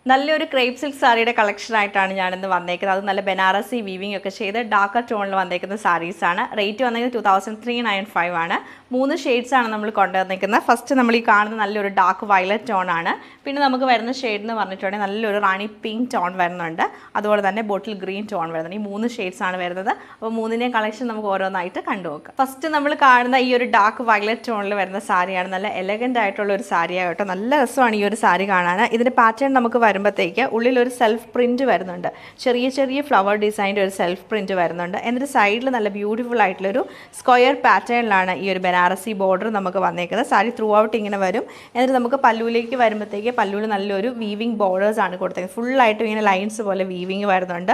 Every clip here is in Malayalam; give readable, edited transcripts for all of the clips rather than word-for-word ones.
നല്ലൊരു ക്രേപ്പ് സിൽക്ക് സാരിയുടെ കളക്ഷൻ ആയിട്ടാണ് ഞാനിന്ന് വന്നേക്കുന്നത്. അത് നല്ല ബനാറസി വീവിംഗ് ഒക്കെ ചെയ്ത് ഡാർക്കർ ടോണിൽ വന്നേക്കുന്ന സാരീസാണ്. റേറ്റ് വന്നേക്കുന്നത് 2395 ആണ്. 3 ഷെയ്ഡ്സാണ് നമ്മൾ കൊണ്ടുവന്നിരിക്കുന്നത്. ഫസ്റ്റ് നമ്മൾ ഈ കാണുന്ന നല്ലൊരു ഡാർക്ക് വയലറ്റ് ടോണാണ്. പിന്നെ നമുക്ക് വരുന്ന ഷെയ്ഡ് എന്ന് പറഞ്ഞിട്ടുണ്ടെങ്കിൽ നല്ലൊരു റാണി പിങ്ക് ടോൺ വരുന്നുണ്ട്. അതുപോലെ തന്നെ ബോട്ടിൽ ഗ്രീൻ ടോൺ വരുന്നുണ്ട്. ഈ 3 ഷെയ്ഡ്സാണ് വരുന്നത്. അപ്പോൾ 3ൻ്റെയും കളക്ഷൻ നമുക്ക് ഓരോന്നായിട്ട് കണ്ടുനോക്കാം. ഫസ്റ്റ് നമ്മൾ കാണുന്ന ഈ ഒരു ഡാർക്ക് വയലറ്റ് ടോണിൽ വരുന്ന സാരിയാണ്. നല്ല എലഗൻ്റ് ആയിട്ടുള്ള ഒരു സാരിയാണ് കേട്ടോ. നല്ല രസമാണ് ഈ ഒരു സാരി കാണാൻ. ഇതിൻ്റെ പാറ്റേൺ നമുക്ക് വരുമ്പോഴത്തേക്ക് ഉള്ളിലൊരു സെൽഫ് പ്രിൻറ്റ് വരുന്നുണ്ട്. ചെറിയ ചെറിയ ഫ്ലവർ ഡിസൈൻ്റെ ഒരു സെൽഫ് പ്രിൻറ്റ് വരുന്നുണ്ട്. എന്നിട്ട് സൈഡിൽ നല്ല ബ്യൂട്ടിഫുൾ ആയിട്ടുള്ളൊരു സ്ക്വയർ പാറ്റേണിലാണ് ഈ ഒരു ബനാറസി ബോർഡർ നമുക്ക് വന്നേക്കുന്നത്. സാരി ത്രൂ ഔട്ട് ഇങ്ങനെ വരും. എന്നിട്ട് നമുക്ക് പല്ലുവിലേക്ക് വരുമ്പോഴത്തേക്ക് പല്ലുവിൽ നല്ലൊരു വീവിങ് ബോർഡേഴ്സ് ആണ് കൊടുത്തേക്കുന്നത്. ഫുള്ളായിട്ടും ഇങ്ങനെ ലൈൻസ് പോലെ വീവിങ് വരുന്നുണ്ട്.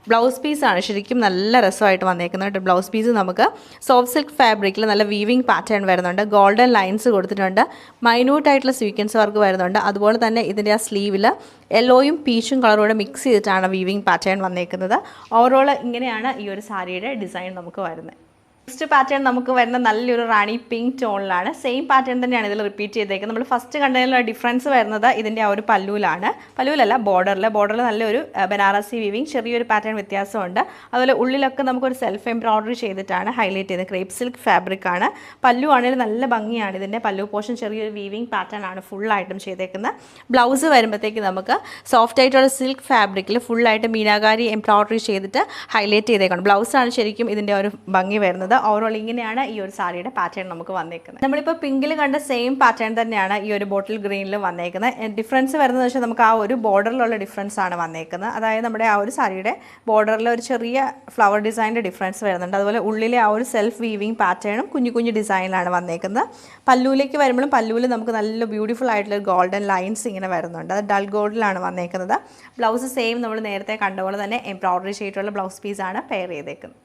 ബ്ലൗസ് പീസാണ് ശരിക്കും നല്ല രസമായിട്ട് വന്നേക്കുന്നത്. ബ്ലൗസ് പീസ് നമുക്ക് സോഫ്റ്റ് സിൽക്ക് ഫാബ്രിക്കിൽ നല്ല വീവിങ് പാറ്റേൺ വരുന്നുണ്ട്. ഗോൾഡൻ ലൈൻസ് കൊടുത്തിട്ടുണ്ട്. മൈന്യൂട്ടായിട്ടുള്ള സ്വീക്വൻസ് വർക്ക് വരുന്നുണ്ട്. അതുപോലെ തന്നെ ഇതിൻ്റെ ആ സ്ലീവിൽ യെല്ലോയും പീച്ചും കളറോടെ മിക്സ് ചെയ്തിട്ടാണ് വീവിങ് പാറ്റേൺ വന്നേക്കുന്നത്. ഓവറോൾ ഇങ്ങനെയാണ് ഈ ഒരു സാരിയുടെ ഡിസൈൻ നമുക്ക് വരുന്നത്. നെക്സ്റ്റ് പാറ്റേൺ നമുക്ക് വരുന്ന നല്ലൊരു റാണി പിങ്ക് ടോണിലാണ്. സെയിം പാറ്റേൺ തന്നെയാണ് ഇതിൽ റിപ്പീറ്റ് ചെയ്തേക്കുന്നത്. നമ്മൾ ഫസ്റ്റ് കണ്ടതിലുള്ള ഡിഫറൻസ് വരുന്നത് ഇതിൻ്റെ ആ ഒരു പല്ലുവിലാണ്. പല്ലുവിലല്ല, ബോർഡറിൽ നല്ലൊരു ബനാറസി വീവിങ് ചെറിയൊരു പാറ്റേൺ വ്യത്യാസമുണ്ട്. അതുപോലെ ഉള്ളിലൊക്കെ നമുക്കൊരു സെൽഫ് എംബ്രോയ്ഡറി ചെയ്തിട്ടാണ് ഹൈലൈറ്റ് ചെയ്തത്. ക്രേപ്പ് സിൽക്ക് ഫാബ്രിക് ആണ്. പല്ലു ആണെങ്കിൽ നല്ല ഭംഗിയാണ്. ഇതിൻ്റെ പല്ലു പോർഷൻ ചെറിയൊരു വീവിങ് പാറ്റേൺ ആണ് ഫുള്ളായിട്ടും ചെയ്തേക്കുന്നത്. ബ്ലൗസ് വരുമ്പോഴത്തേക്ക് നമുക്ക് സോഫ്റ്റ് ആയിട്ടുള്ള സിൽക്ക് ഫാബ്രിക്കിൽ ഫുള്ളായിട്ട് മീനാകാരി എംബ്രോയ്ഡറി ചെയ്തിട്ട് ഹൈലൈറ്റ് ചെയ്തേക്കണം. ബ്ലൗസാണ് ശരിക്കും ഇതിൻ്റെ ഒരു ഭംഗി വരുന്നത്. ഓവറോൾ ഇങ്ങനെയാണ് ഈ ഒരു സാരിയുടെ പാറ്റേൺ നമുക്ക് വന്നേക്കുന്നത്. നമ്മളിപ്പോൾ പിങ്കിൽ കണ്ട സെയിം പാറ്റേൺ തന്നെയാണ് ഈ ഒരു ബോട്ടിൽ ഗ്രീനിലും വന്നേക്കുന്നത്. ഡിഫറൻസ് വരുന്നത് വെച്ചാൽ നമുക്ക് ആ ഒരു ബോർഡറിലുള്ള ഡിഫറൻസ് ആണ് വന്നേക്കുന്നത്. അതായത് നമ്മുടെ ആ ഒരു സാരിയുടെ ബോർഡറിൽ ഒരു ചെറിയ ഫ്ലവർ ഡിസൈനിൻ്റെ ഡിഫറൻസ് വരുന്നുണ്ട്. അതുപോലെ ഉള്ളിലെ ആ ഒരു സെൽഫ് വീവിങ് പാറ്റേണും കുഞ്ഞു കുഞ്ഞു ഡിസൈനിലാണ് വന്നേക്കുന്നത്. പല്ലുവിലേക്ക് വരുമ്പോഴും പല്ലുവിൽ നമുക്ക് നല്ല ബ്യൂട്ടിഫുൾ ആയിട്ടുള്ള ഗോൾഡൻ ലൈൻസ് ഇങ്ങനെ വരുന്നുണ്ട്. അത് ഡൾ ഗോൾഡിലാണ് വന്നേക്കുന്നത്. ബ്ലൗസ് സെയിം നമ്മൾ നേരത്തെ കണ്ട പോലെ തന്നെ എംബ്രോയ്ഡറി ചെയ്തിട്ടുള്ള ബ്ലൗസ് പീസാണ് പെയർ ചെയ്തേക്കുന്നത്.